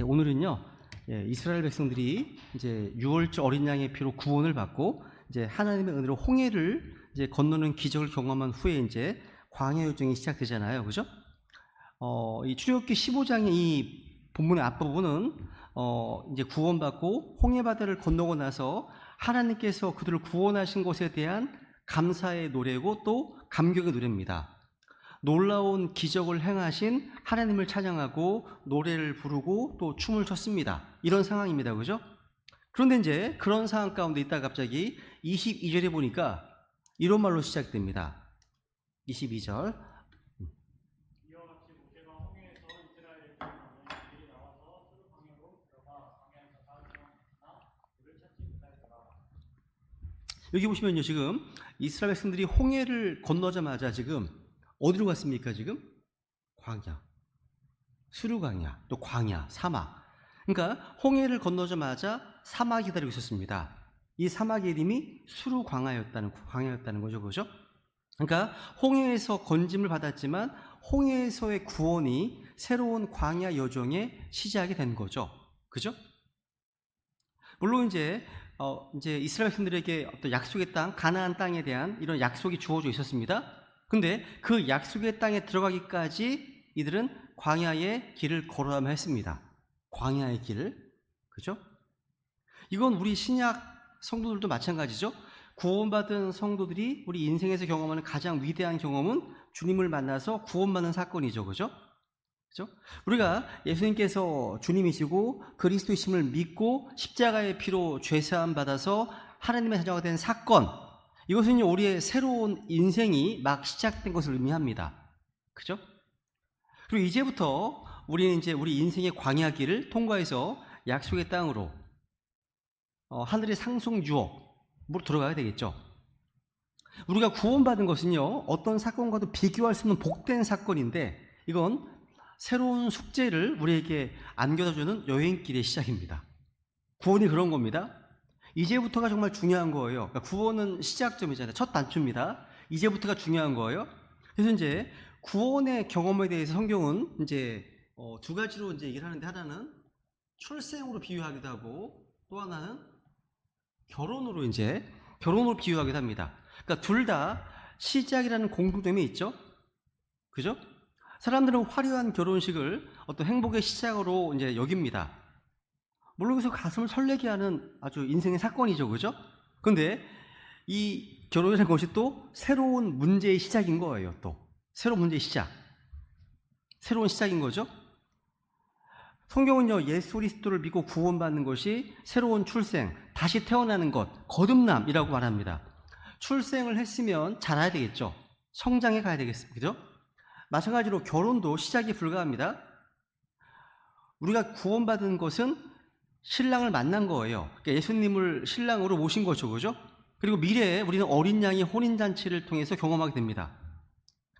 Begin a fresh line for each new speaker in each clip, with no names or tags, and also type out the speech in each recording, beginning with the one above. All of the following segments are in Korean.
오늘은요, 이스라엘 백성들이 이제 유월절 어린 양의 피로 구원을 받고 이제 하나님의 은혜로 홍해를 이제 건너는 기적을 경험한 후에 이제 광야 여정이 시작되잖아요, 그죠? 이 출애굽기 15장의 이 본문의 앞부분은 이제 구원받고 홍해 바다를 건너고 나서 하나님께서 그들을 구원하신 것에 대한 감사의 노래고 또 감격의 노래입니다. 놀라운 기적을 행하신 하나님을 찬양하고 노래를 부르고 또 춤을 췄습니다. 이런 상황입니다. 그죠? 그런데 이제 그런 상황 가운데 있다가 갑자기 22절에 보니까 이런 말로 시작됩니다. 22절. 여기 보시면요, 지금 이스라엘 백성들이 홍해를 건너자마자 지금 어디로 갔습니까? 지금 광야, 수르 광야, 또 광야, 사막. 그러니까 홍해를 건너자마자 사막이 기다리고 있었습니다. 이 사막의 이름이 수르 광야였다는 거죠, 그죠? 그러니까 홍해에서 건짐을 받았지만 홍해에서의 구원이 새로운 광야 여정의 시작이 된 거죠, 그죠? 물론 이제 이스라엘 백성들에게 어떤 약속의 땅, 가나안 땅에 대한 이런 약속이 주어져 있었습니다. 근데 그 약속의 땅에 들어가기까지 이들은 광야의 길을 걸어야만 했습니다. 광야의 길을. 그죠? 이건 우리 신약 성도들도 마찬가지죠. 구원받은 성도들이 우리 인생에서 경험하는 가장 위대한 경험은 주님을 만나서 구원받는 사건이죠. 그죠? 그죠? 우리가 예수님께서 주님이시고 그리스도이심을 믿고 십자가의 피로 죄사함 받아서 하나님의 자녀가 된 사건, 이것은 우리의 새로운 인생이 막 시작된 것을 의미합니다. 그죠? 그리고 이제부터 우리는 이제 우리 인생의 광야길을 통과해서 약속의 땅으로 하늘의 상속 유업으로 들어가야 되겠죠. 우리가 구원받은 것은요, 어떤 사건과도 비교할 수 없는 복된 사건인데 이건 새로운 숙제를 우리에게 안겨다주는 여행길의 시작입니다. 구원이 그런 겁니다. 이제부터가 정말 중요한 거예요. 그러니까 구원은 시작점이잖아요. 첫 단추입니다. 이제부터가 중요한 거예요. 그래서 이제 구원의 경험에 대해서 성경은 이제 두 가지로 이제 얘기를 하는데, 하나는 출생으로 비유하기도 하고 또 하나는 결혼으로 비유하기도 합니다. 그러니까 둘 다 시작이라는 공통점이 있죠. 그죠? 사람들은 화려한 결혼식을 어떤 행복의 시작으로 이제 여깁니다. 물론 그래서 가슴을 설레게 하는 아주 인생의 사건이죠, 그죠? 근데 이 결혼이라는 것이 또 새로운 문제의 시작인 거예요. 또 새로운 문제의 시작, 새로운 시작인 거죠. 성경은요, 예수 그리스도를 믿고 구원받는 것이 새로운 출생, 다시 태어나는 것, 거듭남이라고 말합니다. 출생을 했으면 자라야 되겠죠. 성장해 가야 되겠습니다. 그죠? 마찬가지로 결혼도 시작이 불가합니다. 우리가 구원받은 것은 신랑을 만난 거예요. 그러니까 예수님을 신랑으로 모신 거죠, 그죠? 그리고 미래에 우리는 어린 양의 혼인잔치를 통해서 경험하게 됩니다.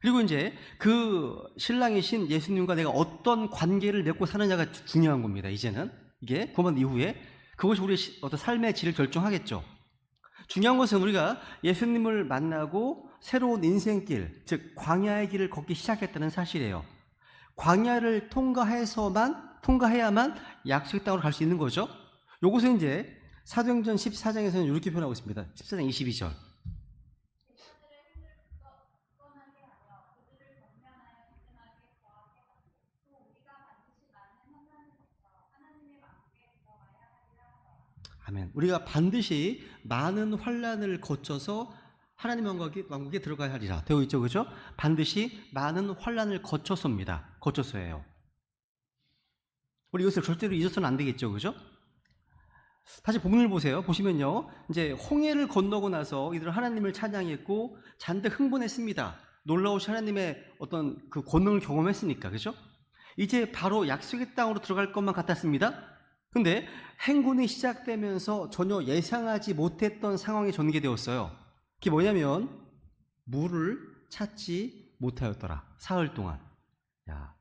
그리고 이제 그 신랑이신 예수님과 내가 어떤 관계를 맺고 사느냐가 중요한 겁니다. 이제는 이게 구원받은 이후에 그것이 우리의 어떤 삶의 질을 결정하겠죠. 중요한 것은 우리가 예수님을 만나고 새로운 인생길, 즉 광야의 길을 걷기 시작했다는 사실이에요. 광야를 통과해야만 약속의 땅으로 갈 수 있는 거죠. 요것은 이제 사도행전 14장에서는 이렇게 표현하고 있습니다. 14장 22절. 아멘. 우리가 반드시 많은 환난을 거쳐서 하나님 왕국에 들어가야 하리라 되어 있죠, 그죠? 반드시 많은 환난을 거쳐서입니다. 거쳐서예요. 우리 이것을 절대로 잊어서는 안 되겠죠, 그죠? 다시 본문을 보세요. 보시면요, 이제 홍해를 건너고 나서 이들은 하나님을 찬양했고 잔뜩 흥분했습니다. 놀라우신 하나님의 어떤 그 권능을 경험했으니까, 그죠? 이제 바로 약속의 땅으로 들어갈 것만 같았습니다. 근데 행군이 시작되면서 전혀 예상하지 못했던 상황이 전개되었어요. 그게 뭐냐면 물을 찾지 못하였더라. 사흘 동안. 야,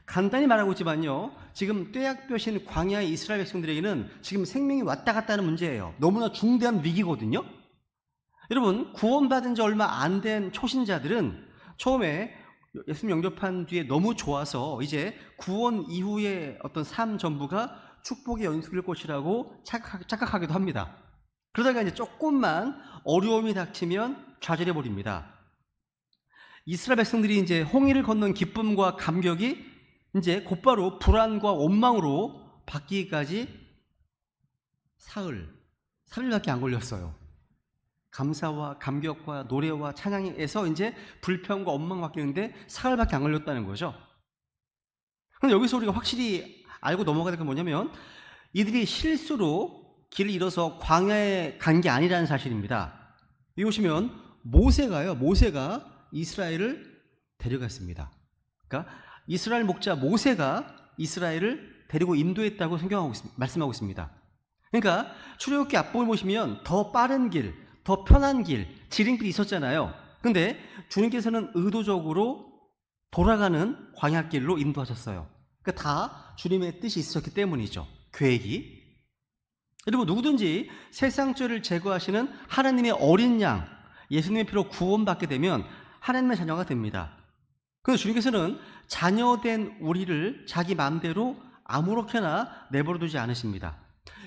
간단히 말하고 있지만요, 지금 떼약볕인 광야의 이스라엘 백성들에게는 지금 생명이 왔다 갔다 하는 문제예요. 너무나 중대한 위기거든요. 여러분, 구원받은 지 얼마 안 된 초신자들은 처음에 예수님 영접한 뒤에 너무 좋아서 이제 구원 이후의 어떤 삶 전부가 축복의 연속일 것이라고 착각하기도 합니다. 그러다가 이제 조금만 어려움이 닥치면 좌절해 버립니다. 이스라엘 백성들이 이제 홍해를 건넌 기쁨과 감격이 이제 곧바로 불안과 원망으로 바뀌기까지 사흘밖에 안 걸렸어요. 감사와 감격과 노래와 찬양에서 이제 불평과 원망 바뀌는데 사흘밖에 안 걸렸다는 거죠. 그런데 여기서 우리가 확실히 알고 넘어가야 될 건 뭐냐면 이들이 실수로 길을 잃어서 광야에 간 게 아니라는 사실입니다. 여기 보시면 모세가 이스라엘을 데려갔습니다. 그러니까 이스라엘 목자 모세가 이스라엘을 데리고 인도했다고 말씀하고 있습니다. 그러니까 출애굽기 앞부분 보시면 더 빠른 길, 더 편한 길, 지름길이 있었잖아요. 근데 주님께서는 의도적으로 돌아가는 광야길로 인도하셨어요. 그러니까 다 주님의 뜻이 있었기 때문이죠. 계획이. 여러분, 누구든지 세상 죄를 제거하시는 하나님의 어린 양, 예수님의 피로 구원받게 되면 하나님의 자녀가 됩니다. 그래서 주님께서는 자녀된 우리를 자기 마음대로 아무렇게나 내버려두지 않으십니다.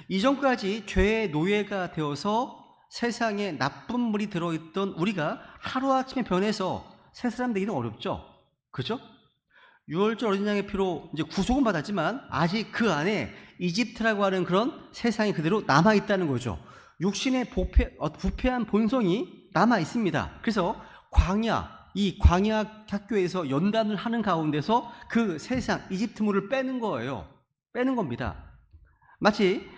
이전까지 죄의 노예가 되어서 세상에 나쁜 물이 들어있던 우리가 하루아침에 변해서 새 사람 되기는 어렵죠. 그죠? 유월절 어린 양의 피로 이제 구속은 받았지만 아직 그 안에 이집트라고 하는 그런 세상이 그대로 남아있다는 거죠. 육신의 부패한 본성이 남아있습니다. 그래서 이 광야 학교에서 연단을 하는 가운데서 그 세상, 이집트물을 빼는 거예요. 빼는 겁니다. 마치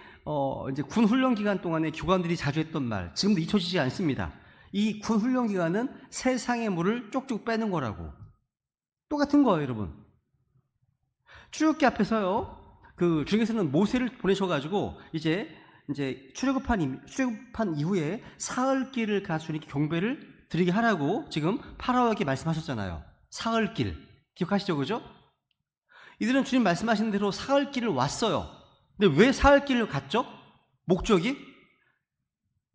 이제 군 훈련 기간 동안에 교관들이 자주 했던 말, 지금도 잊혀지지 않습니다. 이 군 훈련 기간은 세상의 물을 쪽쪽 빼는 거라고. 똑같은 거예요, 여러분. 출애굽기 앞에서요, 주님께서는 모세를 보내셔가지고 이제 출애굽한 이후에 사흘길을 가 주님께 경배를 드리게 하라고 지금 파라오에게 말씀하셨잖아요. 사흘길 기억하시죠, 그죠? 이들은 주님 말씀하신 대로 사흘길을 왔어요. 근데 왜 사흘길을 갔죠? 목적이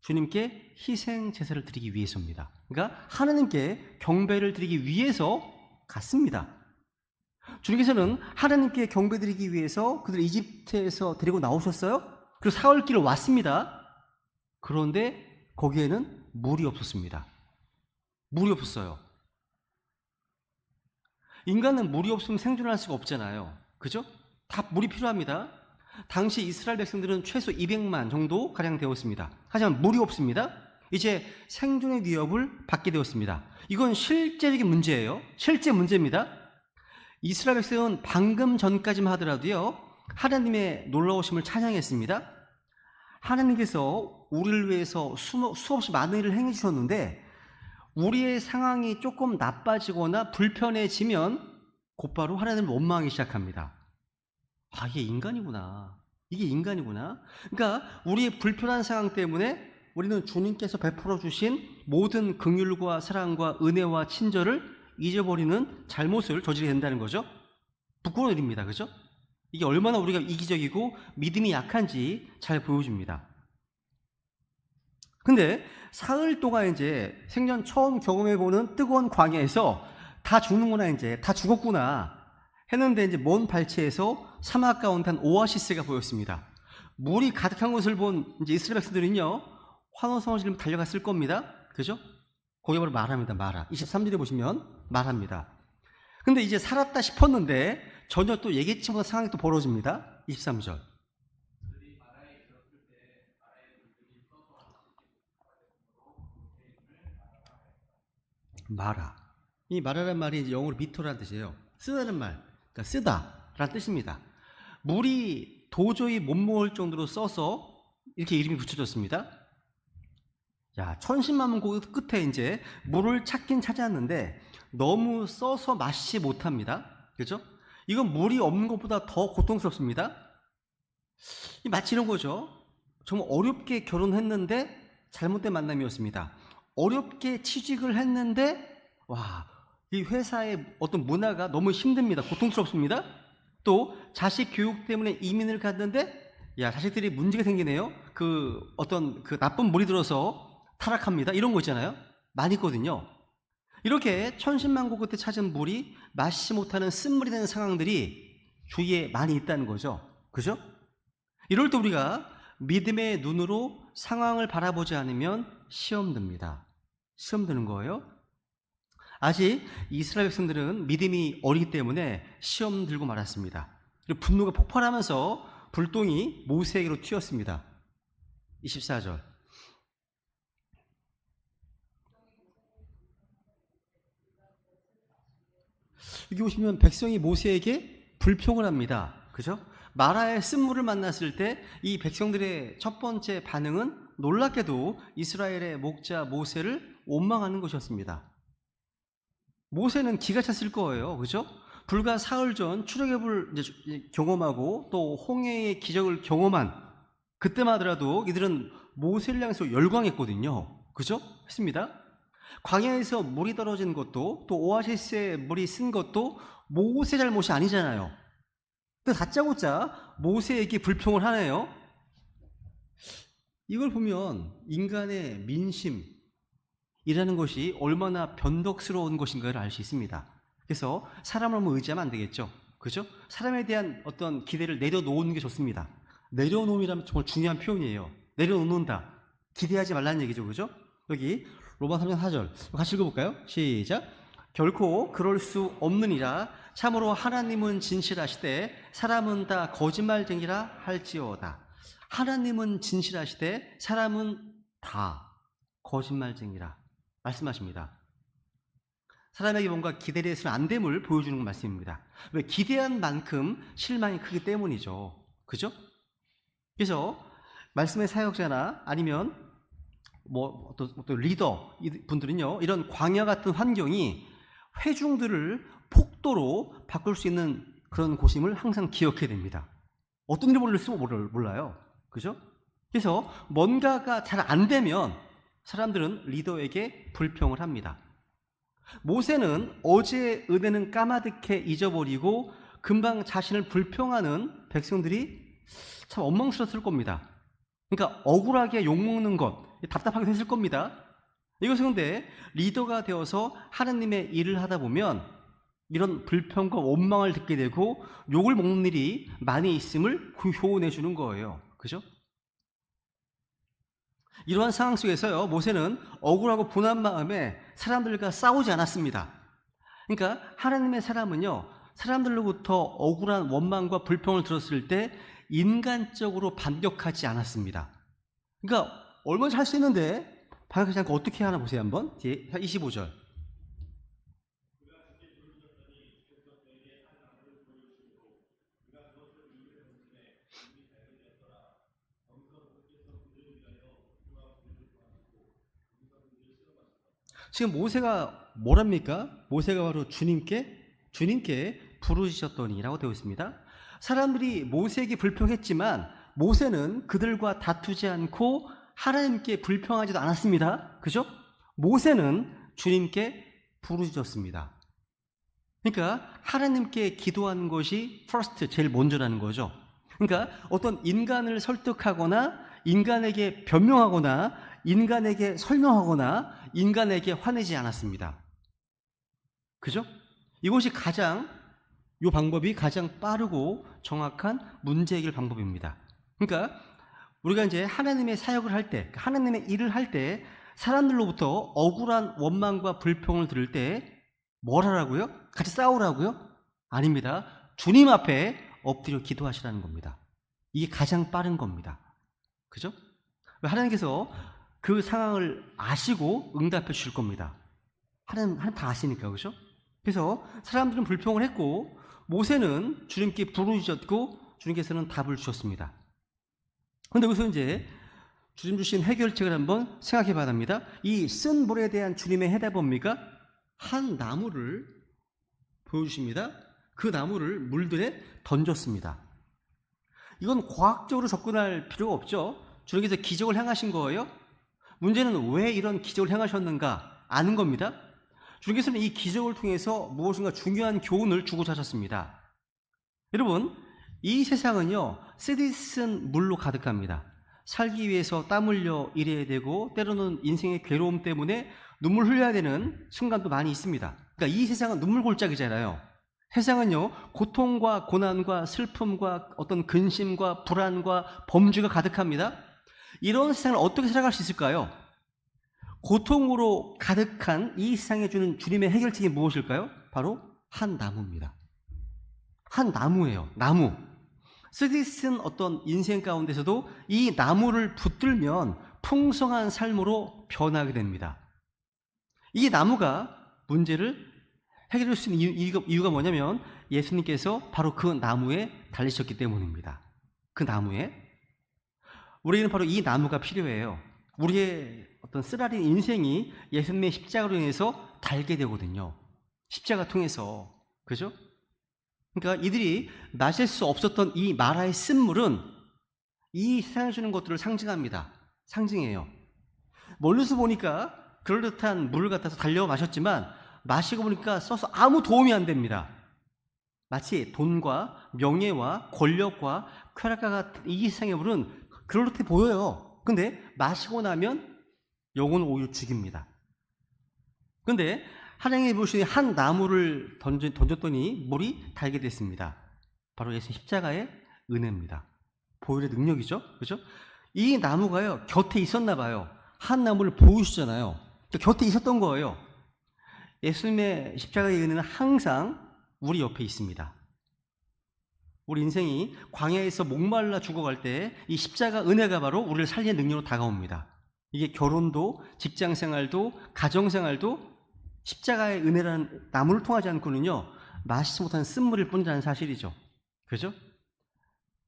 주님께 희생 제사를 드리기 위해서입니다. 그러니까 하나님께 경배를 드리기 위해서 갔습니다. 주님께서는 하나님께 경배 드리기 위해서 그들 이집트에서 데리고 나오셨어요. 그리고 사흘길을 왔습니다. 그런데 거기에는 물이 없었습니다. 물이 없었어요. 인간은 물이 없으면 생존할 수가 없잖아요. 그죠? 다 물이 필요합니다. 당시 이스라엘 백성들은 최소 200만 정도 가량 되었습니다. 하지만 물이 없습니다. 이제 생존의 위협을 받게 되었습니다. 이건 실제적인 문제예요. 실제 문제입니다. 이스라엘 백성은 방금 전까지만 하더라도요, 하나님의 놀라우심을 찬양했습니다. 하나님께서 우리를 위해서 수없이 많은 일을 행해 주셨는데 우리의 상황이 조금 나빠지거나 불편해지면 곧바로 하나님을 원망하기 시작합니다. 아, 이게 인간이구나. 그러니까 우리의 불편한 상황 때문에 우리는 주님께서 베풀어 주신 모든 긍휼과 사랑과 은혜와 친절을 잊어버리는 잘못을 저지르게 된다는 거죠. 부끄러운 일입니다. 그죠? 이게 얼마나 우리가 이기적이고 믿음이 약한지 잘 보여줍니다. 근데 사흘 동안 이제 생전 처음 경험해보는 뜨거운 광야에서 다 죽는구나, 이제 다 죽었구나 했는데 이제 먼 발치에서 사막 가운데 한 오아시스가 보였습니다. 물이 가득한 것을 본 이제 이스라엘 백성들은요, 환호성을 지르며 달려갔을 겁니다. 그죠? 거기 바로 말합니다. 마라. 23절에 보시면 말합니다. 근데 이제 살았다 싶었는데 전혀 또 예기치 못한 상황이 또 벌어집니다. 23절. 마라. 이 마라란 말이 이제 영어로 비토라는 뜻이에요. 쓰다는 말, 그러니까 쓰다라는 뜻입니다. 물이 도저히 못 먹을 정도로 써서 이렇게 이름이 붙여졌습니다. 야, 천신만면 끝에 이제 물을 찾긴 찾았는데 너무 써서 마시지 못합니다. 그죠? 이건 물이 없는 것보다 더 고통스럽습니다. 마치 이런 거죠. 정말 어렵게 결혼했는데 잘못된 만남이었습니다. 어렵게 취직을 했는데 이 회사의 어떤 문화가 너무 힘듭니다. 고통스럽습니다. 또 자식 교육 때문에 이민을 갔는데 자식들이 문제가 생기네요. 어떤 나쁜 물이 들어서 타락합니다. 이런 거 있잖아요. 많이 있거든요. 이렇게 천신만고 끝에 찾은 물이 마시지 못하는 쓴물이 되는 상황들이 주위에 많이 있다는 거죠. 그죠? 이럴 때 우리가 믿음의 눈으로 상황을 바라보지 않으면 시험 듭니다. 시험 드는 거예요. 아직 이스라엘 백성들은 믿음이 어리기 때문에 시험 들고 말았습니다. 그리고 분노가 폭발하면서 불똥이 모세에게로 튀었습니다. 24절. 여기 보시면 백성이 모세에게 불평을 합니다. 그죠? 마라의 쓴물을 만났을 때 이 백성들의 첫 번째 반응은 놀랍게도 이스라엘의 목자 모세를 원망하는 것이었습니다. 모세는 기가 찼을 거예요. 그죠? 불과 사흘 전 출애굽을 경험하고 또 홍해의 기적을 경험한 그때만 하더라도 이들은 모세를 향해서 열광했거든요. 그죠? 했습니다. 광야에서 물이 떨어진 것도 또 오아시스에 물이 쓴 것도 모세 잘못이 아니잖아요. 근데 다짜고짜 모세에게 불평을 하네요. 이걸 보면 인간의 민심이라는 것이 얼마나 변덕스러운 것인가를 알 수 있습니다. 그래서 사람을 의지하면 안 되겠죠. 그죠? 사람에 대한 어떤 기대를 내려놓는 게 좋습니다. 내려놓음이라면 정말 중요한 표현이에요. 내려놓는다. 기대하지 말라는 얘기죠. 그죠? 여기 로마 3장 4절 같이 읽어볼까요? 시작. 결코 그럴 수 없느니라. 참으로 하나님은 진실하시되 사람은 다 거짓말쟁이라 할지어다. 하나님은 진실하시되 사람은 다 거짓말쟁이라 말씀하십니다. 사람에게 뭔가 기대를 해서는 안 됨을 보여주는 말씀입니다. 왜? 기대한 만큼 실망이 크기 때문이죠. 그죠? 그래서 말씀의 사역자나 아니면 어떤 리더 분들은요, 이런 광야 같은 환경이 회중들을 폭도로 바꿀 수 있는 그런 곳임을 항상 기억해야 됩니다. 어떤 일을 몰라요. 그죠? 그래서 뭔가가 잘 안 되면 사람들은 리더에게 불평을 합니다. 모세는 어제의 은혜는 까마득해 잊어버리고 금방 자신을 불평하는 백성들이 참 원망스러웠을 겁니다. 그러니까 억울하게 욕먹는 것, 답답하게 됐을 겁니다. 이것은 근데 리더가 되어서 하나님의 일을 하다 보면 이런 불평과 원망을 듣게 되고 욕을 먹는 일이 많이 있음을 교훈해 주는 거예요. 그죠? 이러한 상황 속에서요, 모세는 억울하고 분한 마음에 사람들과 싸우지 않았습니다. 그러니까 하나님의 사람은요, 사람들로부터 억울한 원망과 불평을 들었을 때 인간적으로 반격하지 않았습니다. 그러니까 얼마나 할 수 있는데 반격하지 않고 어떻게 하나 보세요. 한번 뒤에 25절. 지금 모세가 뭐랍니까? 모세가 바로 주님께 부르짖었더니라고 되어 있습니다. 사람들이 모세에게 불평했지만 모세는 그들과 다투지 않고 하나님께 불평하지도 않았습니다. 그죠? 모세는 주님께 부르짖었습니다. 그러니까 하나님께 기도하는 것이 first, 제일 먼저라는 거죠. 그러니까 어떤 인간을 설득하거나 인간에게 변명하거나 인간에게 설명하거나 인간에게 화내지 않았습니다. 그죠? 이것이 이 방법이 가장 빠르고 정확한 문제 해결 방법입니다. 그러니까 우리가 이제 하나님의 사역을 할 때, 하나님의 일을 할 때 사람들로부터 억울한 원망과 불평을 들을 때 뭘 하라고요? 같이 싸우라고요? 아닙니다. 주님 앞에 엎드려 기도하시라는 겁니다. 이게 가장 빠른 겁니다. 그죠? 하나님께서 그 상황을 아시고 응답해 주실 겁니다. 하나님 다 아시니까. 그죠? 그래서 사람들은 불평을 했고 모세는 주님께 부르짖었고 주님께서는 답을 주셨습니다. 그런데 여기서 이제 주님 주신 해결책을 한번 생각해 봐야 합니다. 이 쓴 물에 대한 주님의 해답은 뭡니까? 한 나무를 보여주십니다. 그 나무를 물들에 던졌습니다. 이건 과학적으로 접근할 필요가 없죠. 주님께서 기적을 행하신 거예요. 문제는 왜 이런 기적을 행하셨는가 아는 겁니다. 주님께서는 이 기적을 통해서 무엇인가 중요한 교훈을 주고자 하셨습니다. 여러분, 이 세상은요, 쓰디쓴 물로 가득합니다. 살기 위해서 땀 흘려 일해야 되고 때로는 인생의 괴로움 때문에 눈물 흘려야 되는 순간도 많이 있습니다. 그러니까 이 세상은 눈물 골짜기잖아요. 세상은요, 고통과 고난과 슬픔과 어떤 근심과 불안과 범죄가 가득합니다. 이런 세상을 어떻게 살아갈 수 있을까요? 고통으로 가득한 이 세상에 주는 주님의 해결책이 무엇일까요? 바로 한 나무입니다. 한 나무예요. 나무. 쓰디쓴 어떤 인생 가운데서도 이 나무를 붙들면 풍성한 삶으로 변하게 됩니다. 이 나무가 문제를 해결할 수 있는 이유가 뭐냐면 예수님께서 바로 그 나무에 달리셨기 때문입니다. 그 나무에. 우리는 바로 이 나무가 필요해요. 우리의 어떤 쓰라린 인생이 예수님의 십자가로 인해서 달게 되거든요. 십자가 통해서. 그죠? 그러니까 이들이 마실 수 없었던 이 마라의 쓴물은 이 세상에 주는 것들을 상징합니다. 상징해요. 멀리서 보니까 그럴듯한 물을 갖다서 달려 마셨지만 마시고 보니까 써서 아무 도움이 안 됩니다. 마치 돈과 명예와 권력과 쾌락과 같은 이 세상의 물은 그럴듯해 보여요. 근데 마시고 나면 영혼을 오히려 죽입니다. 근데 하나님이 보시니 한 나무를 던졌더니 물이 달게 됐습니다. 바로 예수 십자가의 은혜입니다. 보혈의 능력이죠. 그렇죠? 이 나무가요, 곁에 있었나 봐요. 한 나무를 보여주잖아요. 곁에 있었던 거예요. 예수님의 십자가의 은혜는 항상 우리 옆에 있습니다. 우리 인생이 광야에서 목말라 죽어갈 때 이 십자가 은혜가 바로 우리를 살리는 능력으로 다가옵니다. 이게 결혼도, 직장생활도, 가정생활도 십자가의 은혜라는 나무를 통하지 않고는요, 마시지 못하는 쓴물일 뿐이라는 사실이죠. 그죠?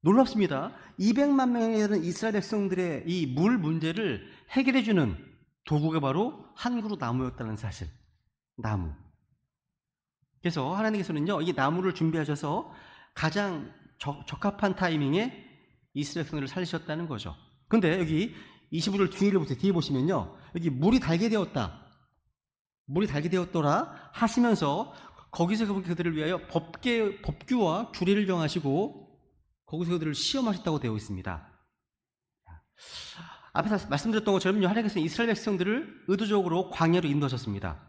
놀랍습니다. 200만 명에 되는 이스라엘 백성들의 이 물 문제를 해결해주는 도구가 바로 한 그루 나무였다는 사실. 나무. 그래서 하나님께서는요, 이 나무를 준비하셔서 가장 적합한 타이밍에 이스라엘 백성들을 살리셨다는 거죠. 근데 여기 25절 뒤에 보시면요, 여기 물이 달게 되었다. 물이 달게 되었더라 하시면서 거기서 그들을 위하여 법규와 규례를 정하시고 거기서 그들을 시험하셨다고 되어 있습니다. 앞에서 말씀드렸던 것처럼 하나님께서는 이스라엘 백성들을 의도적으로 광야로 인도하셨습니다.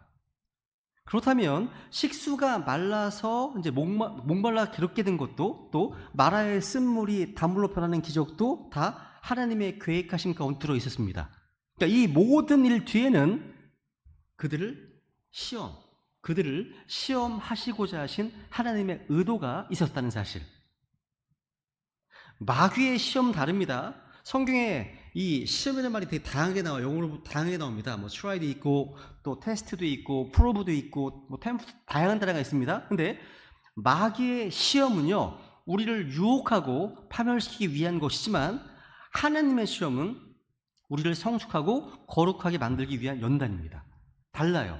그렇다면 식수가 말라서 이제 목말라 괴롭게 된 것도, 또 마라의 쓴물이 단물로 변하는 기적도 다 하나님의 계획하심 가운데 들어 있었습니다. 그러니까 이 모든 일 뒤에는 그들을 시험하시고자 하신 하나님의 의도가 있었다는 사실. 마귀의 시험 다릅니다. 성경에 이 시험이라는 말이 되게 다양하게 나와요. 영어로 다양하게 나옵니다. 뭐 try도 있고, 또 테스트도 있고, 프로브도 있고, 뭐 다양한 단어가 있습니다. 근데 마귀의 시험은요, 우리를 유혹하고 파멸시키기 위한 것이지만, 하나님의 시험은 우리를 성숙하고 거룩하게 만들기 위한 연단입니다. 달라요.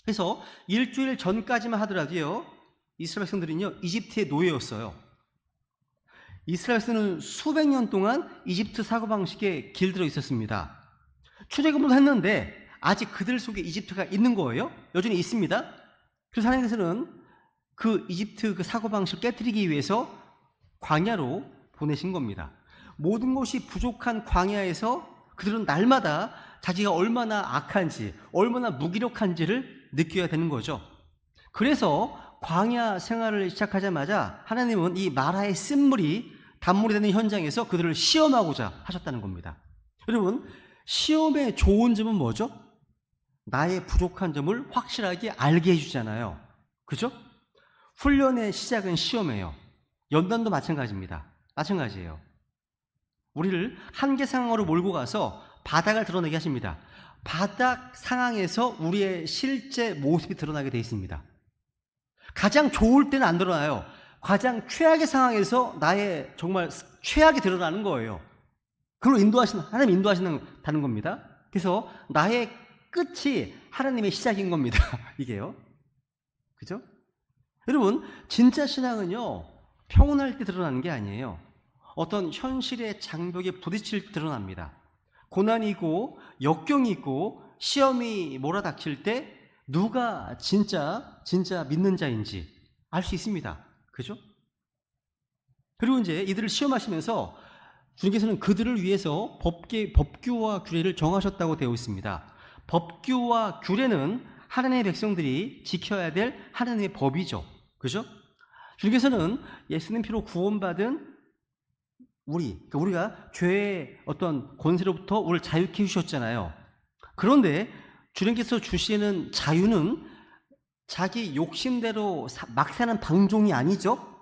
그래서 일주일 전까지만 하더라도요, 이스라엘 백성들은요, 이집트의 노예였어요. 이스라엘 백성은 수백 년 동안 이집트 사고방식에 길들어 있었습니다. 출애굽을 했는데 아직 그들 속에 이집트가 있는 거예요. 여전히 있습니다. 그래서 하나님께서는 그 이집트 그 사고방식을 깨뜨리기 위해서 광야로 보내신 겁니다. 모든 것이 부족한 광야에서 그들은 날마다 자기가 얼마나 악한지, 얼마나 무기력한지를 느껴야 되는 거죠. 그래서 광야 생활을 시작하자마자 하나님은 이 마라의 쓴물이 단물이 되는 현장에서 그들을 시험하고자 하셨다는 겁니다. 여러분, 시험의 좋은 점은 뭐죠? 나의 부족한 점을 확실하게 알게 해주잖아요. 그죠? 훈련의 시작은 시험이에요. 연단도 마찬가지입니다. 마찬가지예요. 우리를 한계 상황으로 몰고 가서 바닥을 드러내게 하십니다. 바닥 상황에서 우리의 실제 모습이 드러나게 되어 있습니다. 가장 좋을 때는 안 드러나요. 가장 최악의 상황에서 나의 정말 최악이 드러나는 거예요. 그걸 하나님 인도하신다는 겁니다. 그래서 나의 끝이 하나님의 시작인 겁니다. 이게요. 그죠? 여러분, 진짜 신앙은요, 평온할 때 드러나는 게 아니에요. 어떤 현실의 장벽에 부딪힐 때 드러납니다. 고난이 있고 역경이 있고 시험이 몰아닥칠 때 누가 진짜 믿는 자인지 알 수 있습니다. 그죠? 그리고 이제 이들을 시험하시면서 주님께서는 그들을 위해서 법규와 규례를 정하셨다고 되어 있습니다. 법규와 규례는 하나님의 백성들이 지켜야 될 하나님의 법이죠. 그죠? 주님께서는 예수님 피로 구원받은 그러니까 우리가 죄의 어떤 권세로부터 우리를 자유케 해주셨잖아요. 그런데 주님께서 주시는 자유는 자기 욕심대로 막 사는 방종이 아니죠.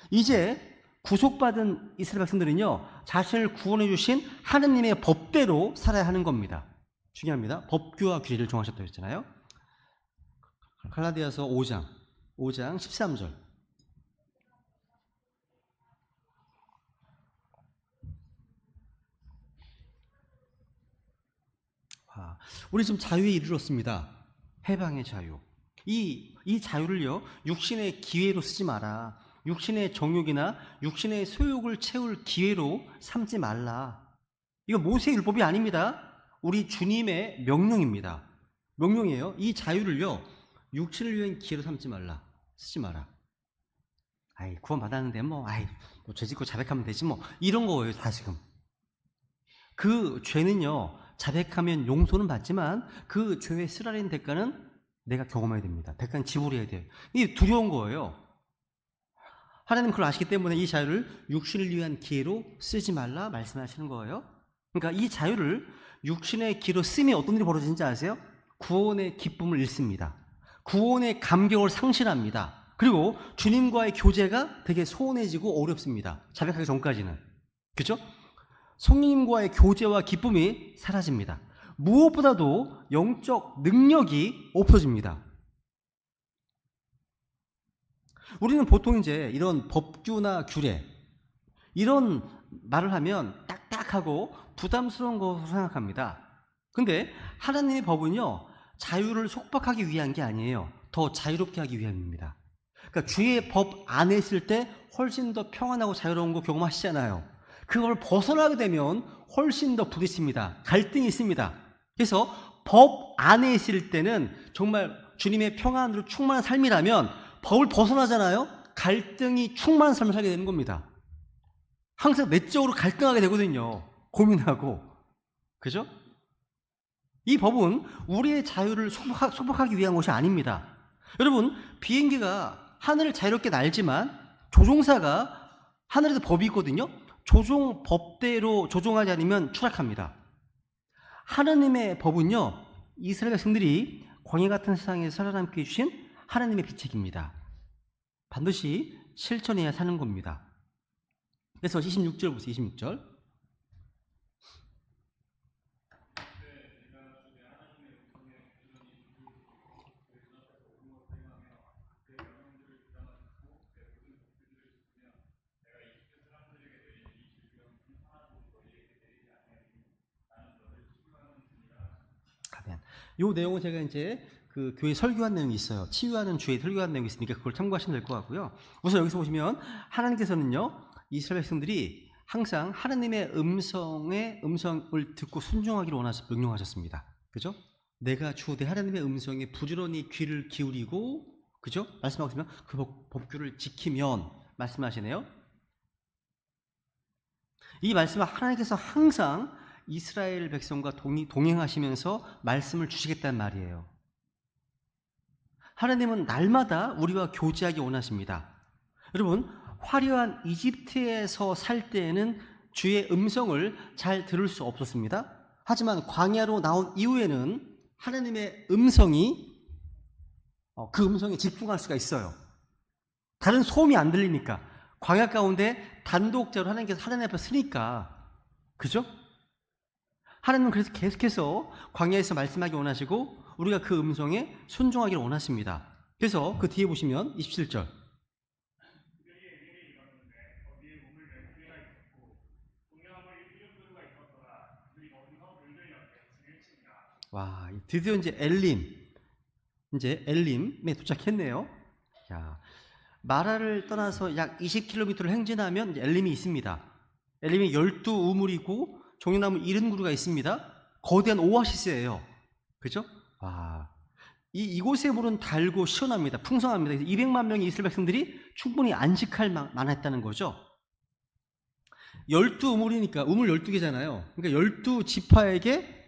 이제 구속받은 이스라엘 백성들은요, 자신을 구원해 주신 하느님의 법대로 살아야 하는 겁니다. 중요합니다. 법규와 규례를 정하셨다고 했잖아요. 갈라디아서 5장 13절. 우리 지금 자유에 이르렀습니다. 해방의 자유. 이 자유를요, 육신의 기회로 쓰지 마라. 육신의 정욕이나 육신의 소욕을 채울 기회로 삼지 말라. 이거 모세의 율법이 아닙니다. 우리 주님의 명령입니다. 명령이에요. 이 자유를요, 육신을 위한 기회로 삼지 말라. 쓰지 마라. 구원 받았는데 뭐 죄 짓고 자백하면 되지 뭐, 이런 거예요. 다 지금 그 죄는요, 자백하면 용서는 받지만 그 죄의 쓰라린 대가는 내가 경험해야 됩니다. 대가는 지불해야 돼요. 이게 두려운 거예요. 하나님은 그걸 아시기 때문에 이 자유를 육신을 위한 기회로 쓰지 말라 말씀하시는 거예요. 그러니까 이 자유를 육신의 기회로 쓰면 어떤 일이 벌어지는지 아세요? 구원의 기쁨을 잃습니다. 구원의 감격을 상실합니다. 그리고 주님과의 교제가 되게 소원해지고 어렵습니다. 자백하기 전까지는. 그렇죠? 성령님과의 교제와 기쁨이 사라집니다. 무엇보다도 영적 능력이 없어집니다. 우리는 보통 이제 이런 법규나 규례, 이런 말을 하면 딱딱하고 부담스러운 것으로 생각합니다. 근데 하나님의 법은요, 자유를 속박하기 위한 게 아니에요. 더 자유롭게 하기 위함입니다. 그러니까 주의 법 안에 있을 때 훨씬 더 평안하고 자유로운 거 경험하시잖아요. 그걸 벗어나게 되면 훨씬 더 부딪힙니다. 갈등이 있습니다. 그래서 법 안에 있을 때는 정말 주님의 평안으로 충만한 삶이라면 법을 벗어나잖아요. 갈등이 충만한 삶을 살게 되는 겁니다. 항상 내적으로 갈등하게 되거든요. 고민하고. 그죠? 이 법은 우리의 자유를 소복하기 위한 것이 아닙니다. 여러분, 비행기가 하늘을 자유롭게 날지만 조종사가 하늘에도 법이 있거든요. 조종 법대로 조종하지 않으면 추락합니다. 하나님의 법은요, 이스라엘 백성들이 광야 같은 세상에서 살아남게 해주신 하나님의 비책입니다. 반드시 실천해야 사는 겁니다. 그래서 26절 보세요. 26절. 이 내용은 제가 이제 그 교회 설교한 내용이 있어요. 치유하는 주에 설교한 내용이 있으니까 그걸 참고하시면 될 것 같고요. 우선 여기서 보시면 하나님께서는요, 이스라엘 백성들이 항상 하나님의 음성을 듣고 순종하기를 명령하셨습니다. 그죠? 내가 주되 하나님의 음성에 부지런히 귀를 기울이고, 그죠? 말씀하고 있으면 그 법규를 지키면 말씀하시네요. 이 말씀은 하나님께서 항상 이스라엘 백성과 동행하시면서 말씀을 주시겠다는 말이에요. 하나님은 날마다 우리와 교제하기 원하십니다. 여러분, 화려한 이집트에서 살 때에는 주의 음성을 잘 들을 수 없었습니다. 하지만 광야로 나온 이후에는 하나님의 음성이 그 음성에 집중할 수가 있어요. 다른 소음이 안 들리니까. 광야 가운데 단독자로 하나님께서 하나님 앞에 서니까. 그죠? 하나님은 그래서 계속해서 광야에서 말씀하기 원하시고 우리가 그 음성에 순종하기를 원하십니다. 그래서 그 뒤에 보시면 27절. 와, 드디어 이제 엘림에 도착했네요. 야, 마라를 떠나서 약 20km를 행진하면 이제 엘림이 있습니다. 엘림이 12우물이고 종려나무 70그루가 있습니다. 거대한 오아시스예요. 그죠? 와, 이곳의 물은 달고 시원합니다. 풍성합니다. 그래서 200만 명의 이스라엘 백성들이 충분히 안식할 만했다는 거죠. 12우물이니까 우물 12개잖아요. 그러니까 12지파에게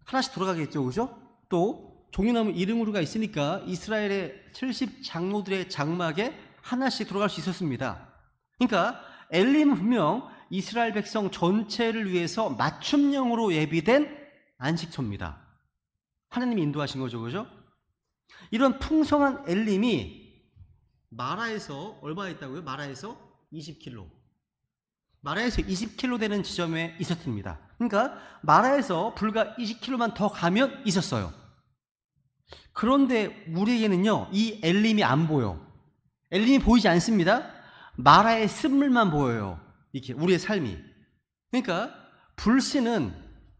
하나씩 돌아가겠죠, 그죠? 또 종려나무 이름으로가 있으니까 이스라엘의 70 장로들의 장막에 하나씩 들어갈 수 있었습니다. 그러니까 엘림은 분명 이스라엘 백성 전체를 위해서 맞춤형으로 예비된 안식처입니다. 하나님이 인도하신 거죠, 그죠? 이런 풍성한 엘림이 마라에서 얼마 있다고요? 마라에서 20km. 마라에서 20km 되는 지점에 있었습니다. 그러니까 마라에서 불과 20km만 더 가면 있었어요. 그런데 우리에게는요, 이 엘림이 안 보여. 엘림이 보이지 않습니다. 마라의 쓴물만 보여요. 이렇게 우리의 삶이. 그러니까 불씨는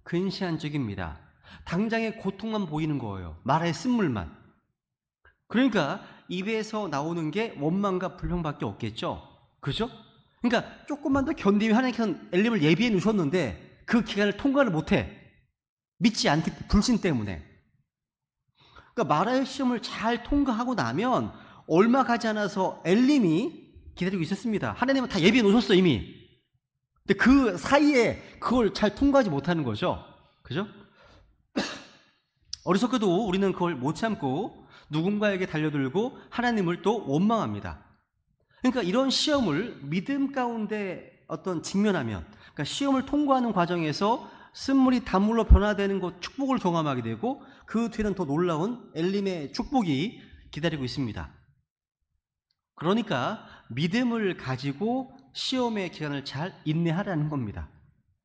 근시안적입니다. 당장의 고통만 보이는 거예요. 마라의 쓴물만. 그러니까 입에서 나오는 게 원망과 불평밖에 없겠죠. 그죠? 그러니까 조금만 더 견디면 하나님께서는 엘림을 예비해 놓으셨는데 그 기간을 통과를 못해. 믿지 않기 불신 때문에. 그러니까 마라의 시험을 잘 통과하고 나면 얼마 가지 않아서 엘림이 기다리고 있었습니다. 하나님은 다 예비해 놓으셨어 이미. 근데 그 사이에 그걸 잘 통과하지 못하는 거죠. 그죠? 어리석게도 우리는 그걸 못 참고 누군가에게 달려들고 하나님을 또 원망합니다. 그러니까 이런 시험을 믿음 가운데 어떤 직면하면, 그러니까 시험을 통과하는 과정에서 쓴물이 단물로 변화되는 것 축복을 경험하게 되고 그 뒤에는 더 놀라운 엘림의 축복이 기다리고 있습니다. 그러니까 믿음을 가지고 시험의 기간을 잘 인내하라는 겁니다.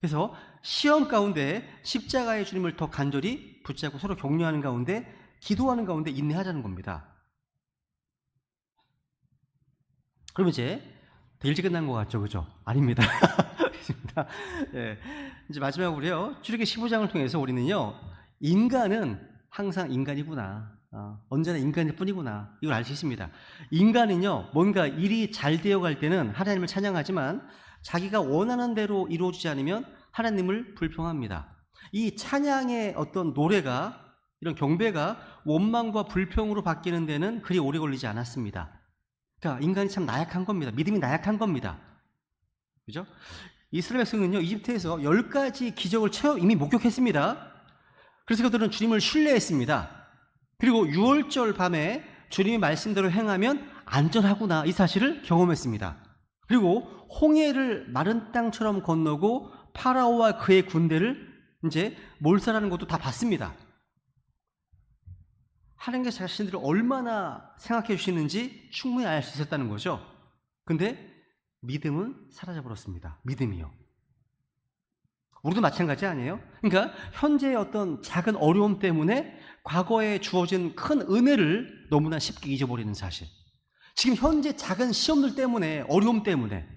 그래서 시험 가운데 십자가의 주님을 더 간절히 붙잡고 서로 격려하는 가운데 기도하는 가운데 인내하자는 겁니다. 그럼 이제 일찍 끝난 것 같죠, 그죠? 아닙니다. 네. 이제 마지막으로요, 출애굽기 15장을 통해서 우리는요, 인간은 항상 인간이구나. 언제나 인간일 뿐이구나. 이걸 알 수 있습니다. 인간은요, 뭔가 일이 잘 되어갈 때는 하나님을 찬양하지만 자기가 원하는 대로 이루어지지 않으면 하나님을 불평합니다. 이 찬양의 어떤 노래가, 이런 경배가 원망과 불평으로 바뀌는 데는 그리 오래 걸리지 않았습니다. 그러니까 인간이 참 나약한 겁니다. 믿음이 나약한 겁니다. 그죠? 이스라엘 백성은요, 이집트에서 10가지 기적을 이미 목격했습니다. 그래서 그들은 주님을 신뢰했습니다. 그리고 6월절 밤에 주님의 말씀대로 행하면 안전하구나, 이 사실을 경험했습니다. 그리고 홍해를 마른 땅처럼 건너고 파라오와 그의 군대를 이제 몰살하는 것도 다 봤습니다. 하나님께서 자신들을 얼마나 생각해 주시는지 충분히 알 수 있었다는 거죠. 근데 믿음은 사라져버렸습니다. 믿음이요. 우리도 마찬가지 아니에요? 그러니까 현재의 어떤 작은 어려움 때문에 과거에 주어진 큰 은혜를 너무나 쉽게 잊어버리는 사실. 지금 현재 작은 시험들 때문에, 어려움 때문에.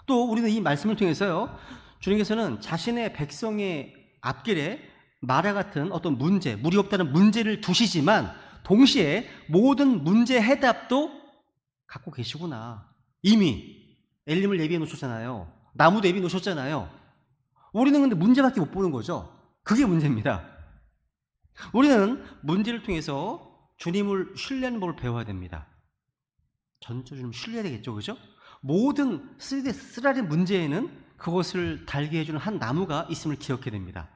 또 우리는 이 말씀을 통해서요, 주님께서는 자신의 백성의 앞길에 마라 같은 어떤 문제, 무리 없다는 문제를 두시지만 동시에 모든 문제 해답도 갖고 계시구나. 이미 엘림을 예비해 놓으셨잖아요. 나무도 예비해 놓으셨잖아요. 우리는 근데 문제밖에 못 보는 거죠. 그게 문제입니다. 우리는 문제를 통해서 주님을 신뢰하는 법을 배워야 됩니다. 전적으로 주님을 신뢰해야 되겠죠, 그죠? 모든 쓰라린 문제에는 그것을 달게 해주는 한 나무가 있음을 기억해야 됩니다.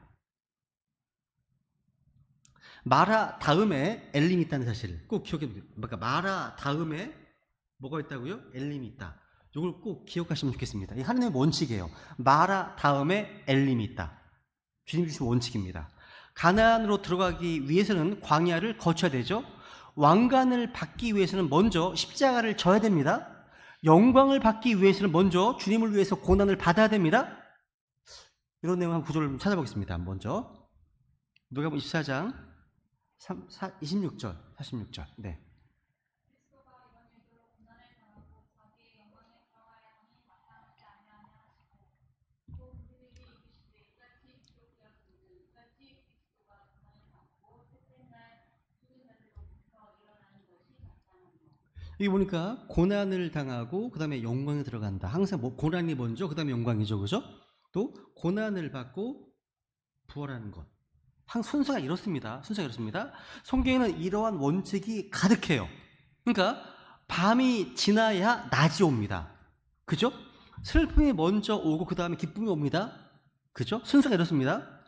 마라 다음에 엘림이 있다는 사실을 꼭 기억해야 됩니다. 그러니까 마라 다음에 뭐가 있다고요? 엘림이 있다. 이걸 꼭 기억하시면 좋겠습니다. 이 하나님의 원칙이에요. 마라 다음에 엘림이 있다. 주님 주신 원칙입니다. 가나안으로 들어가기 위해서는 광야를 거쳐야 되죠. 왕관을 받기 위해서는 먼저 십자가를 져야 됩니다. 영광을 받기 위해서는 먼저 주님을 위해서 고난을 받아야 됩니다. 이런 내용 한 구절을 찾아보겠습니다. 먼저 누가복음 24장 26절, 46절. 네. 여기 보니까 고난을 당하고 그 다음에 영광에 들어간다. 항상 뭐 고난이 먼저 그 다음에 영광이죠, 그죠? 또 고난을 받고 부활하는 것. 순서가 이렇습니다. 순서가 이렇습니다. 성경에는 이러한 원칙이 가득해요. 그러니까 밤이 지나야 낮이 옵니다. 그죠? 슬픔이 먼저 오고 그 다음에 기쁨이 옵니다. 그죠? 순서가 이렇습니다.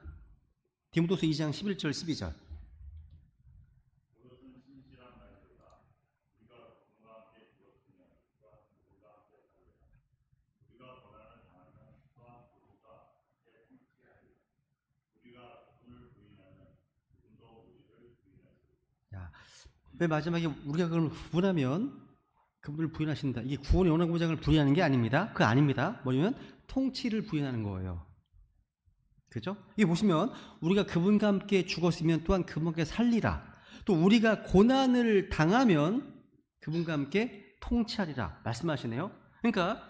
디모데후서 2장 11절 12절. 야, 맨 마지막에 우리가 그걸 구원하면 그분을 부인하신다. 이게 구원의 원하고장을 부인하는 게 아닙니다. 그거 아닙니다. 뭐냐면 통치를 부인하는 거예요. 그죠? 이게 보시면 우리가 그분과 함께 죽었으면 또한 그분과 함께 살리라. 또 우리가 고난을 당하면 그분과 함께 통치하리라 말씀하시네요. 그러니까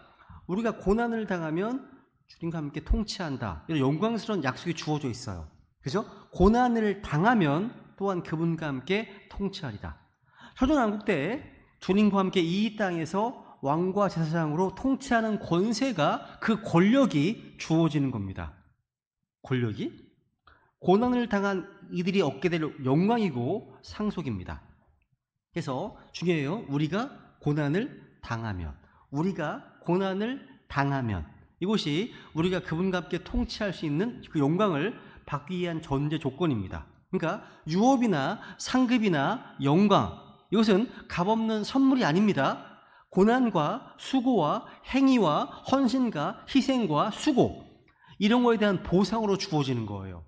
우리가 고난을 당하면 주님과 함께 통치한다. 이런 영광스러운 약속이 주어져 있어요. 그죠? 고난을 당하면 또한 그분과 함께 통치하리라. 천년왕국 때 주님과 함께 이 땅에서 왕과 제사장으로 통치하는 권세가, 그 권력이 주어지는 겁니다. 권력이 고난을 당한 이들이 얻게 될 영광이고 상속입니다. 그래서 중요해요. 우리가 고난을 당하면, 이것이 우리가 그분과 함께 통치할 수 있는 그 영광을 받기 위한 전제 조건입니다. 그러니까 유업이나 상급이나 영광, 이것은 값없는 선물이 아닙니다. 고난과 수고와 행위와 헌신과 희생과 수고, 이런 거에 대한 보상으로 주어지는 거예요.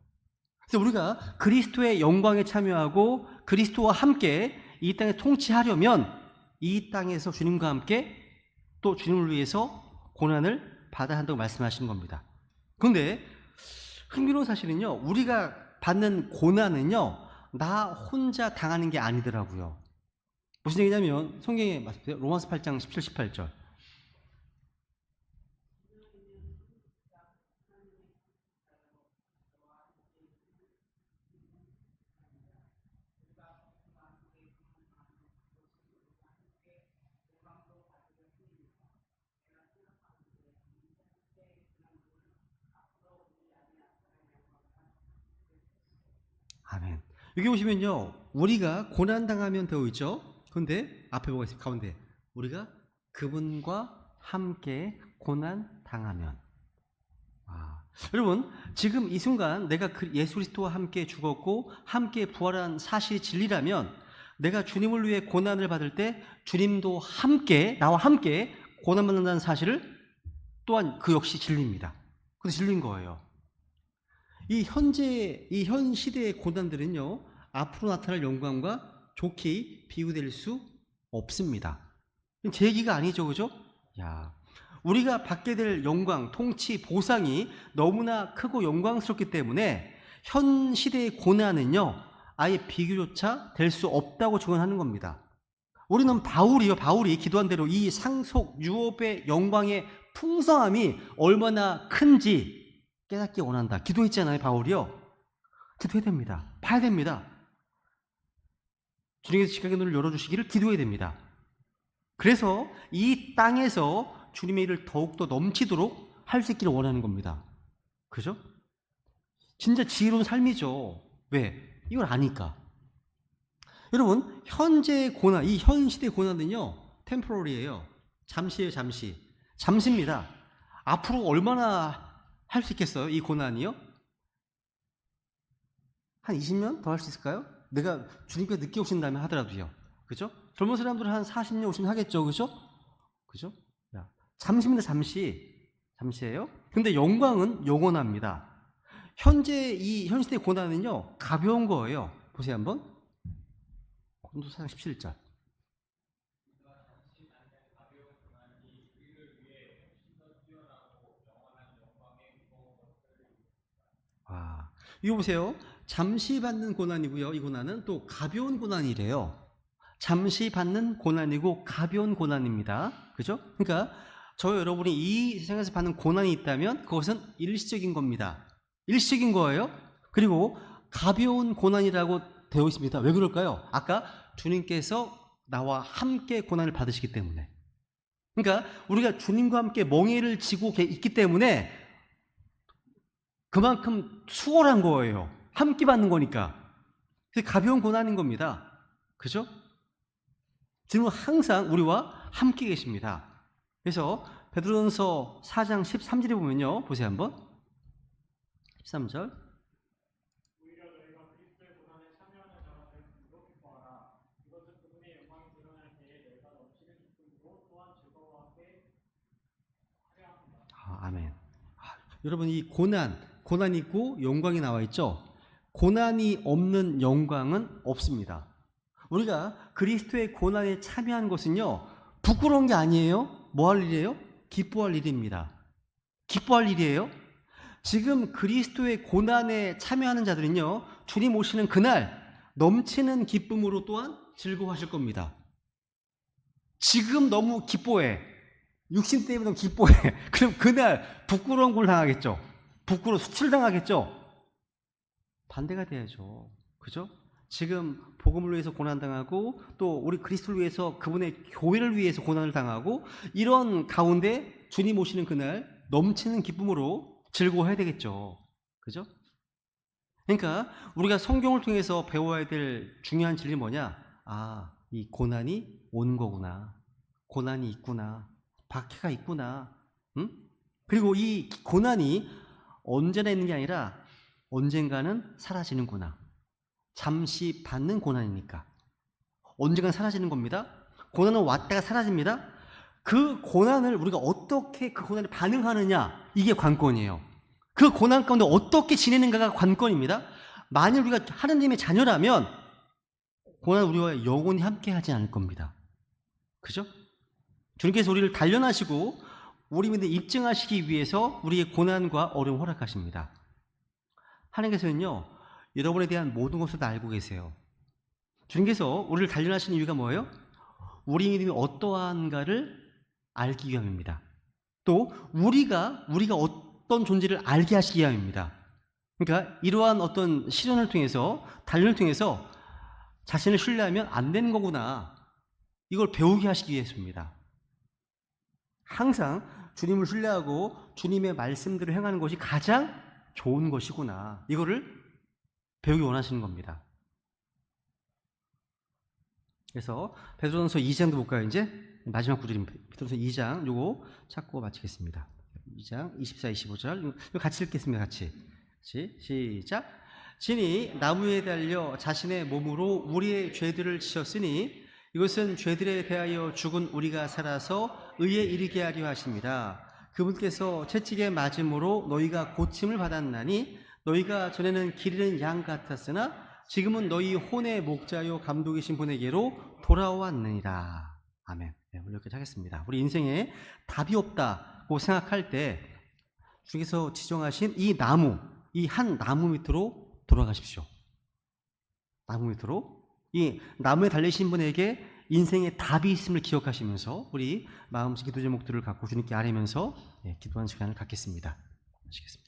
그래서 우리가 그리스도의 영광에 참여하고 그리스도와 함께 이 땅에 통치하려면 이 땅에서 주님과 함께 또 주님을 위해서 고난을 받아야 한다고 말씀하신 겁니다. 그런데 흥미로운 사실은요, 우리가 받는 고난은요, 나 혼자 당하는 게 아니더라고요. 무슨 얘기냐면 성경에 말씀드려요. 로마서 8장 17, 18절. 아멘. 여기 보시면요, 우리가 고난당하면 되어 있죠. 그런데 앞에 뭐가 있습니까? 가운데 우리가 그분과 함께 고난당하면. 여러분, 지금 이 순간 내가 예수 그리스도와 함께 죽었고 함께 부활한 사실이 진리라면, 내가 주님을 위해 고난을 받을 때 주님도 함께, 나와 함께 고난받는다는 사실을 또한 그 역시 진리입니다. 그래서 진리인 거예요. 이 현 시대의 고난들은요, 앞으로 나타날 영광과 좋게 비교될 수 없습니다. 제 얘기가 아니죠, 그죠? 우리가 받게 될 영광, 통치, 보상이 너무나 크고 영광스럽기 때문에 현 시대의 고난은요, 아예 비교조차 될 수 없다고 증언하는 겁니다. 우리는 바울이 기도한 대로 이 상속, 유업의 영광의 풍성함이 얼마나 큰지 깨닫기 원한다. 기도했잖아요, 바울이요. 기도해야 됩니다. 봐야 됩니다. 주님께서 지각의 눈을 열어주시기를 기도해야 됩니다. 그래서 이 땅에서 주님의 일을 더욱더 넘치도록 할 수 있기를 원하는 겁니다. 그죠? 진짜 지혜로운 삶이죠. 왜? 이걸 아니까. 여러분, 현재의 고난, 이 현 시대의 고난은요, 템포러리예요. 잠시예요, 잠시입니다. 앞으로 얼마나 할 수 있겠어요, 이 고난이요? 한 20년 더 할 수 있을까요? 내가 주님께 늦게 오신다면 하더라도요. 그죠? 젊은 사람들은 한 40년, 50년 하겠죠. 그죠? 잠시입니다, 잠시예요. 근데 영광은 영원합니다. 현 시대의 고난은요, 가벼운 거예요. 보세요, 한번. 고린도서 4장 17절. 이거 보세요. 잠시 받는 고난이고요. 이 고난은 또 가벼운 고난이래요. 잠시 받는 고난이고 가벼운 고난입니다. 그죠? 그러니까 저 여러분이 이 세상에서 받는 고난이 있다면 그것은 일시적인 겁니다. 일시적인 거예요. 그리고 가벼운 고난이라고 되어 있습니다. 왜 그럴까요? 아까 주님께서 나와 함께 고난을 받으시기 때문에. 그러니까 우리가 주님과 함께 멍에를 지고 있기 때문에 그만큼 수월한 거예요. 함께 받는 거니까. 그래서 가벼운 고난인 겁니다. 그죠? 주님은 항상 우리와 함께 계십니다. 그래서 베드로전서 4장 13절에 보면요. 보세요 한번. 13절.
오히려 너희가 그리스도의 고난에 참여하는 자가 되었으므로 기뻐하라. 이것은 그분의 영광이 드러날 때에 너희가 넘치는 기쁨으로 또한 즐거워하게 하려 합니다.
아멘. 여러분, 이 고난이 있고 영광이 나와 있죠? 고난이 없는 영광은 없습니다. 우리가 그리스도의 고난에 참여한 것은요, 부끄러운 게 아니에요. 뭐 할 일이에요? 기뻐할 일입니다. 기뻐할 일이에요. 지금 그리스도의 고난에 참여하는 자들은요, 주님 오시는 그날 넘치는 기쁨으로 또한 즐거워하실 겁니다. 지금 너무 기뻐해. 육신 때문에 너무 기뻐해. 그럼 그날 부끄러운 걸 당하겠죠. 부끄러워 수출당하겠죠. 반대가 돼야죠. 그죠? 지금 복음을 위해서 고난당하고 또 우리 그리스도를 위해서 그분의 교회를 위해서 고난을 당하고 이런 가운데 주님 오시는 그날 넘치는 기쁨으로 즐거워해야 되겠죠. 그죠? 그러니까 우리가 성경을 통해서 배워야 될 중요한 진리는 뭐냐? 이 고난이 온 거구나. 고난이 있구나. 박해가 있구나. 응? 그리고 이 고난이 언제나 있는 게 아니라 언젠가는 사라지는구나. 잠시 받는 고난이니까. 언젠가는 사라지는 겁니다. 고난은 왔다가 사라집니다. 그 고난을 우리가 어떻게 그 고난에 반응하느냐, 이게 관건이에요. 그 고난 가운데 어떻게 지내는가가 관건입니다. 만일 우리가 하느님의 자녀라면 고난은 우리와 영원히 함께 하지 않을 겁니다. 그죠? 주님께서 우리를 단련하시고 우리 믿음을 입증하시기 위해서 우리의 고난과 어려움 허락하십니다. 하나님께서는요, 여러분에 대한 모든 것을 다 알고 계세요. 주님께서 우리를 단련하시는 이유가 뭐예요? 우리 믿음이 어떠한가를 알기 위함입니다. 또 우리가 어떤 존재를 알게 하시기 위함입니다. 그러니까 이러한 어떤 시련을 통해서, 단련을 통해서 자신을 신뢰하면 안 되는 거구나, 이걸 배우게 하시기 위해서입니다. 항상 주님을 신뢰하고 주님의 말씀들을 행하는 것이 가장 좋은 것이구나, 이거를 배우기 원하시는 겁니다. 그래서 베드로전서 2장도 볼까요? 이제 마지막 구절입니다. 베드로전서 2장 요거 찾고 마치겠습니다. 2장 24, 25절 이거 같이 읽겠습니다. 같이 시작. 진이 나무에 달려 자신의 몸으로 우리의 죄들을 지었으니 이것은 죄들에 대하여 죽은 우리가 살아서 의에 이르게 하려 하십니다. 그분께서 채찍에 맞음으로 너희가 고침을 받았나니 너희가 전에는 길 잃은 양 같았으나 지금은 너희 혼의 목자요 감독이신 분에게로 돌아왔느니라. 아멘. 네, 오늘 여기까지 하겠습니다. 우리 인생에 답이 없다고 생각할 때 주께서 지정하신 이 나무, 이 한 나무 밑으로 돌아가십시오. 나무 밑으로. 이 나무에 달리신 분에게 인생에 답이 있음을 기억하시면서 우리 마음속 기도 제목들을 갖고 주님께 아뢰면서 기도하는 시간을 갖겠습니다. 하시겠습니다.